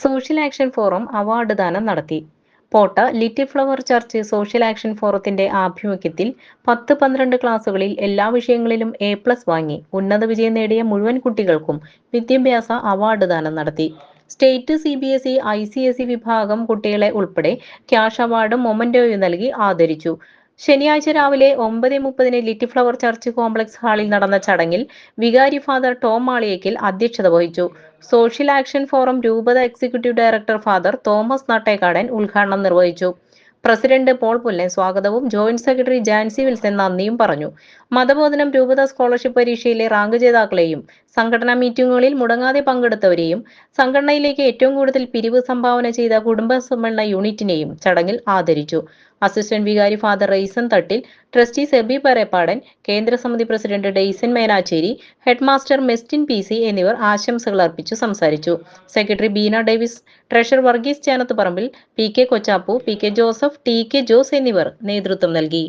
Social action forum award ദാനം നടത്തി. Potta little flower church social action ഫോറത്തിന്റെ ആഭിമുഖ്യത്തിൽ 10-12 ക്ലാസുകളിൽ എല്ലാ വിഷയങ്ങളിലും A+ വാങ്ങി ഉന്നത വിജയം നേടിയ മുഴുവൻ കുട്ടികൾക്കും വിദ്യാഭ്യാസ അവാർഡ് ദാനം നടത്തി. സ്റ്റേറ്റ് CBSE ICSE വിഭാഗം കുട്ടികളെ ഉൾപ്പെടെ ക്യാഷ് അവാർഡും മൊമന്റോയും നൽകി ആദരിച്ചു. ശനിയാഴ്ച രാവിലെ 9:30 ലിറ്റിൽ ഫ്ലവർ ചർച്ച് കോംപ്ലക്സ് ഹാളിൽ നടന്ന ചടങ്ങിൽ വികാരി ഫാദർ ടോം മാളിയേക്കൽ അധ്യക്ഷത വഹിച്ചു. സോഷ്യൽ ആക്ഷൻ ഫോറം രൂപത എക്സിക്യൂട്ടീവ് ഡയറക്ടർ ഫാദർ തോമസ് നട്ടേക്കാടൻ ഉദ്ഘാടനം നിർവഹിച്ചു. പ്രസിഡന്റ് പോൾ പുല്ലൻ സ്വാഗതവും ജോയിന്റ് സെക്രട്ടറി ജാൻസി വിൽസൺ നന്ദിയും പറഞ്ഞു. മതബോധനം രൂപത സ്കോളർഷിപ്പ് പരീക്ഷയിലെ റാങ്ക് ജേതാക്കളെയും സംഘടനാ മീറ്റിംഗുകളിൽ മുടങ്ങാതെ പങ്കെടുത്തവരെയും സംഘടനയിലേക്ക് ഏറ്റവും കൂടുതൽ പിരിവ് സംഭാവന ചെയ്ത കുടുംബ സമ്മേളന യൂണിറ്റിനെയും ചടങ്ങിൽ ആദരിച്ചു. അസിസ്റ്റന്റ് വികാരി ഫാദർ റെയ്സൻ തട്ടിൽ, ട്രസ്റ്റി സെബി പരേപ്പാടൻ, കേന്ദ്രസമിതി president Daison Menachery, headmaster Mestin PC എന്നിവർ ആശംസകൾ അർപ്പിച്ചു സംസാരിച്ചു. Secretary Beena Davis, treasurer Varghese Chenathuparambil, PK Kochappu, PK Joseph, TK Jose എന്നിവർ നേതൃത്വം നൽകി.